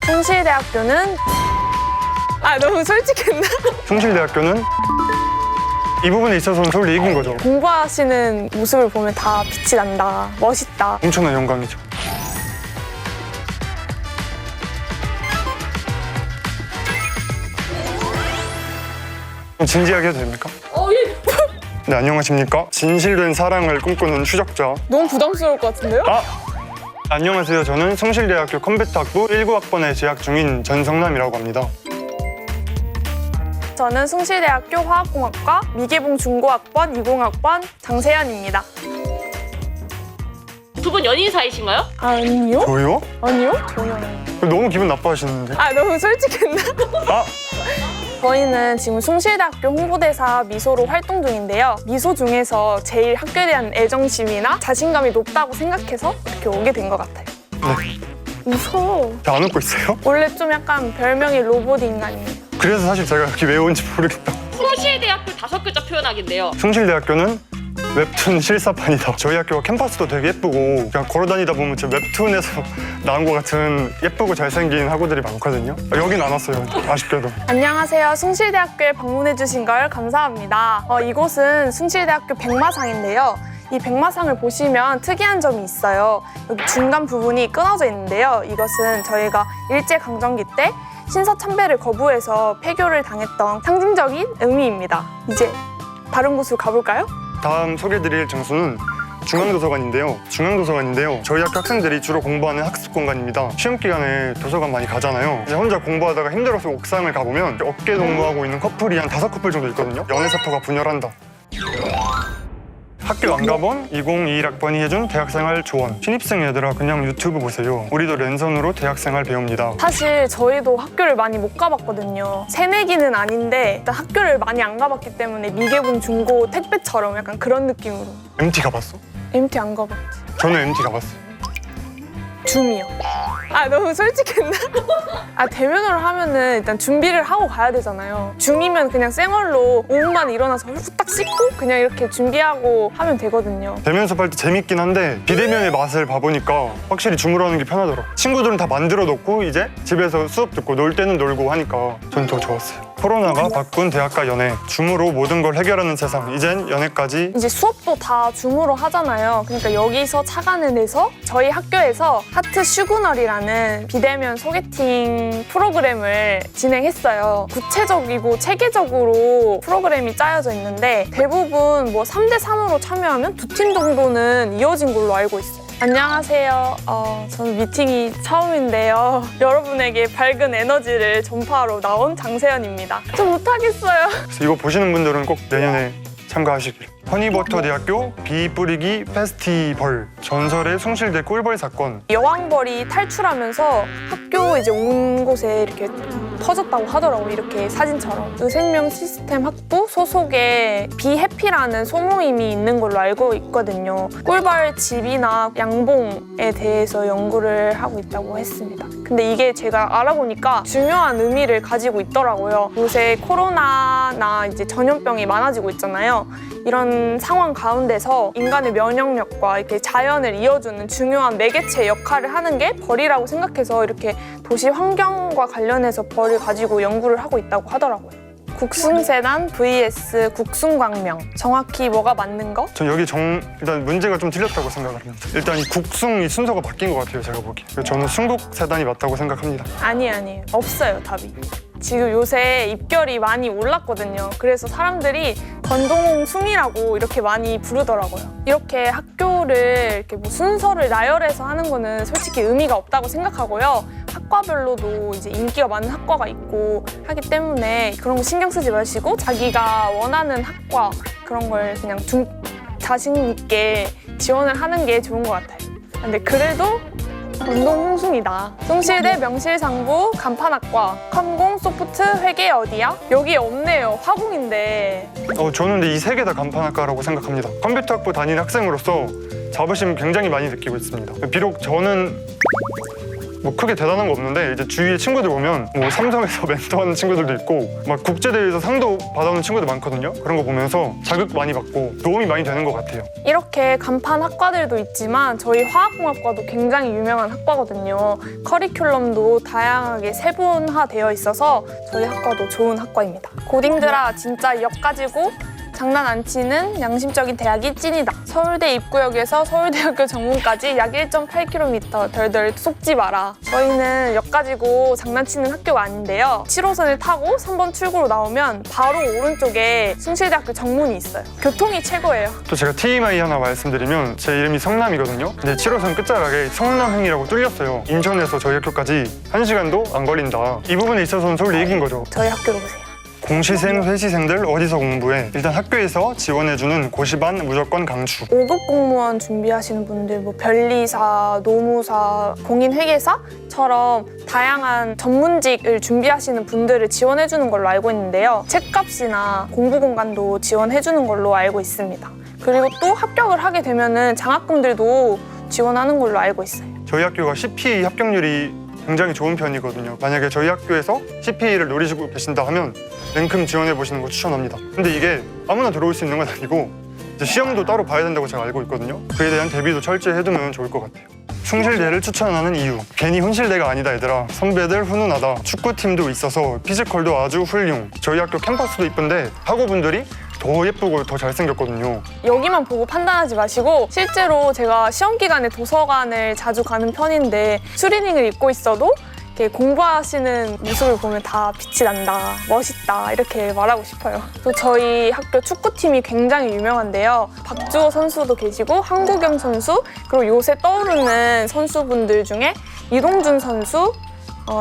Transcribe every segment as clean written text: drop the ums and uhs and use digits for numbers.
숭실대학교는 너무 솔직했나? 숭실대학교는 이 부분에 있어서는 서울이 이긴 거죠. 공부하시는 모습을 보면 다 빛이 난다, 멋있다. 엄청난 영광이죠. 진지하게 해도 됩니까? 예. 네, 안녕하십니까? 진실된 사랑을 꿈꾸는 추적자. 너무 부담스러울 것 같은데요? 안녕하세요. 저는 숭실대학교 컴퓨터학부 19학번에 재학 중인 전성남이라고 합니다. 저는 숭실대학교 화학공학과 미개봉 중고학번 20학번 장세연입니다. 두 분 연인 사이신가요? 아니요? 저요? 아니요? 전혀 아니에요. 너무 기분 나빠하시는데. 너무 솔직했나? 아! 저희는 지금 숭실대학교 홍보대사 미소로 활동 중인데요. 미소 중에서 제일 학교에 대한 애정심이나 자신감이 높다고 생각해서 이렇게 오게 된 것 같아요. 네. 무서워. 안 웃고 있어요? 원래 좀 약간 별명이 로봇 인간이에요. 그래서 사실 제가 여기 왜 온지 모르겠다. 숭실대학교 5글자 표현하기인데요. 숭실대학교는 웹툰 실사판이다. 저희 학교가 캠퍼스도 되게 예쁘고 그냥 걸어다니다 보면 진짜 웹툰에서 나온 것 같은 예쁘고 잘생긴 학우들이 많거든요. 여긴 안 왔어요. 아쉽게도. 안녕하세요. 숭실대학교에 방문해주신 걸 감사합니다. 이곳은 숭실대학교 백마상인데요. 이 백마상을 보시면 특이한 점이 있어요. 여기 중간 부분이 끊어져 있는데요. 이것은 저희가 일제강점기 때 신사참배를 거부해서 폐교를 당했던 상징적인 의미입니다. 이제 다른 곳으로 가볼까요? 다음 소개드릴 장소는 중앙도서관인데요. 저희 학교 학생들이 주로 공부하는 학습 공간입니다. 시험 기간에 도서관 많이 가잖아요. 이제 혼자 공부하다가 힘들어서 옥상을 가보면 어깨 동무하고 있는 커플이 한 5커플 정도 있거든요. 연애사포가 분열한다. 학교 안 가본 2021학번이 해준 대학생활 조언. 신입생 얘들아 그냥 유튜브 보세요. 우리도 랜선으로 대학생활 배웁니다. 사실 저희도 학교를 많이 못 가봤거든요. 새내기는 아닌데 일단 학교를 많이 안 가봤기 때문에 미개봉 중고 택배처럼 약간 그런 느낌으로. MT 가봤어? MT 안 가봤지. 저는 MT 가봤어요. 줌이요. 너무 솔직했나? 대면으로 하면은 일단 준비를 하고 가야 되잖아요. 줌이면 그냥 쌩얼로 오후만 일어나서 후딱 씻고 그냥 이렇게 준비하고 하면 되거든요. 대면 수업할 때 재밌긴 한데 비대면의 맛을 봐보니까 확실히 줌으로 하는 게 편하더라고. 친구들은 다 만들어 놓고 이제 집에서 수업 듣고 놀 때는 놀고 하니까 저는 더 좋았어요. 코로나가 바꾼 대학과 연애. 줌으로 모든 걸 해결하는 세상. 이젠 연애까지. 이제 수업도 다 줌으로 하잖아요. 그러니까 여기서 착안을 내서 저희 학교에서 하트 슈그널이라는 비대면 소개팅 프로그램을 진행했어요. 구체적이고 체계적으로 프로그램이 짜여져 있는데 대부분 3대3으로 참여하면 2팀 정도는 이어진 걸로 알고 있어요. 안녕하세요. 저는 미팅이 처음인데요. 여러분에게 밝은 에너지를 전파하러 나온 장세연입니다. 저 못하겠어요. 그래서 이거 보시는 분들은 꼭 내년에 참가하시길. 허니버터 대학교 비 뿌리기 페스티벌. 전설의 숭실대 꿀벌 사건. 여왕벌이 탈출하면서 학교 이제 온 곳에 이렇게 퍼졌다고 하더라고요. 이렇게 사진처럼. 의생명 시스템 학부 소속의 비해피라는 소모임이 있는 걸로 알고 있거든요. 꿀벌 집이나 양봉에 대해서 연구를 하고 있다고 했습니다. 근데 이게 제가 알아보니까 중요한 의미를 가지고 있더라고요. 요새 코로나나 이제 전염병이 많아지고 있잖아요. 이런 상황 가운데서 인간의 면역력과 이렇게 자연을 이어주는 중요한 매개체 역할을 하는 게 벌이라고 생각해서 이렇게 도시 환경과 관련해서 벌을 가지고 연구를 하고 있다고 하더라고요. 국숭세단 vs 국숭광명. 정확히 뭐가 맞는 거? 전 여기 일단 문제가 좀 틀렸다고 생각을 합니다. 일단 이 국숭 순서가 바뀐 것 같아요, 제가 보기에. 그래서 저는 순국세단이 맞다고 생각합니다. 아니에요. 없어요, 답이. 지금 요새 입결이 많이 올랐거든요. 그래서 사람들이 건동숭이라고 이렇게 많이 부르더라고요. 이렇게 학교를 이렇게 순서를 나열해서 하는 거는 솔직히 의미가 없다고 생각하고요. 학과별로도 이제 인기가 많은 학과가 있고 하기 때문에 그런 거 신경 쓰지 마시고 자기가 원하는 학과 그런 걸 그냥 자신 있게 지원을 하는 게 좋은 것 같아요. 근데 그래도 건동홍숭이다. 숭실대 명실상부 간판학과 컴공 소프트 회계 어디야? 여기 없네요. 화공인데. 저는 근데 이 3개 다 간판학과라고 생각합니다. 컴퓨터학부 다니는 학생으로서 자부심 굉장히 많이 느끼고 있습니다. 비록 저는 뭐 크게 대단한 거 없는데 이제 주위에 친구들 보면 뭐 삼성에서 멘토하는 친구들도 있고 막 국제대회에서 상도 받아오는 친구들 많거든요. 그런 거 보면서 자극 많이 받고 도움이 많이 되는 것 같아요. 이렇게 간판 학과들도 있지만 저희 화학공학과도 굉장히 유명한 학과거든요. 커리큘럼도 다양하게 세분화되어 있어서 저희 학과도 좋은 학과입니다. 고딩들아 진짜 역 가지고 장난 안 치는 양심적인 대학이 찐이다. 서울대 입구역에서 서울대학교 정문까지 약 1.8km 덜덜 속지 마라. 저희는 역 가지고 장난치는 학교가 아닌데요. 7호선을 타고 3번 출구로 나오면 바로 오른쪽에 숭실대학교 정문이 있어요. 교통이 최고예요. 또 제가 TMI 하나 말씀드리면 제 이름이 성남이거든요. 근데 7호선 끝자락에 성남행이라고 뚫렸어요. 인천에서 저희 학교까지 1시간도 안 걸린다. 이 부분에 있어서는 서울대 이긴 거죠. 저희 학교로 오세요. 공시생, 회시생들 어디서 공부해? 일단 학교에서 지원해주는 고시반 무조건 강추. 5급 공무원 준비하시는 분들, 뭐 변리사, 노무사, 공인회계사처럼 다양한 전문직을 준비하시는 분들을 지원해주는 걸로 알고 있는데요. 책값이나 공부 공간도 지원해주는 걸로 알고 있습니다. 그리고 또 합격을 하게 되면은 장학금들도 지원하는 걸로 알고 있어요. 저희 학교가 CPA 합격률이 굉장히 좋은 편이거든요. 만약에 저희 학교에서 CPA를 노리시고 계신다 하면 랭큼 지원해보시는 거 추천합니다. 근데 이게 아무나 들어올 수 있는 건 아니고 이제 시험도 따로 봐야 된다고 제가 알고 있거든요. 그에 대한 대비도 철저히 해두면 좋을 것 같아요. 숭실대를 추천하는 이유. 괜히 혼실대가 아니다 얘들아. 선배들 훈훈하다. 축구팀도 있어서 피지컬도 아주 훌륭. 저희 학교 캠퍼스도 이쁜데 학우분들이 더 예쁘고 더 잘생겼거든요. 여기만 보고 판단하지 마시고 실제로 제가 시험 기간에 도서관을 자주 가는 편인데 추리닝을 입고 있어도 이렇게 공부하시는 모습을 보면 다 빛이 난다, 멋있다 이렇게 말하고 싶어요. 또 저희 학교 축구팀이 굉장히 유명한데요. 박주호 선수도 계시고 한국영 선수, 그리고 요새 떠오르는 선수분들 중에 이동준 선수,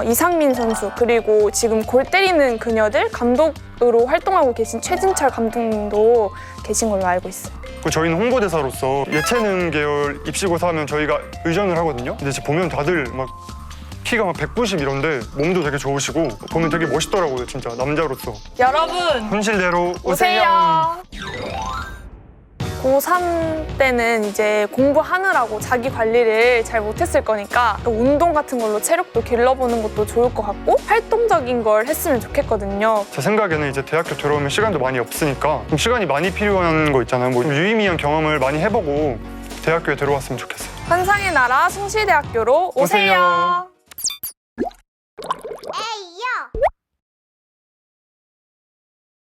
이상민 선수, 그리고 지금 골 때리는 그녀들 감독으로 활동하고 계신 최진철 감독님도 계신 걸로 알고 있어요. 그리고 저희는 홍보대사로서 예체능 계열 입시고사 하면 저희가 의전을 하거든요. 근데 지금 보면 다들 막 키가 막 190 이런데 몸도 되게 좋으시고 보면 되게 멋있더라고요, 진짜 남자로서. 여러분 혼실대로 오세요. 고3 때는 이제 공부하느라고 자기 관리를 잘 못했을 거니까 또 운동 같은 걸로 체력도 길러보는 것도 좋을 것 같고 활동적인 걸 했으면 좋겠거든요. 제 생각에는 이제 대학교 들어오면 시간도 많이 없으니까 좀 시간이 많이 필요한 거 있잖아요. 뭐 유의미한 경험을 많이 해보고 대학교에 들어왔으면 좋겠어요. 환상의 나라 숭실대학교로 오세요.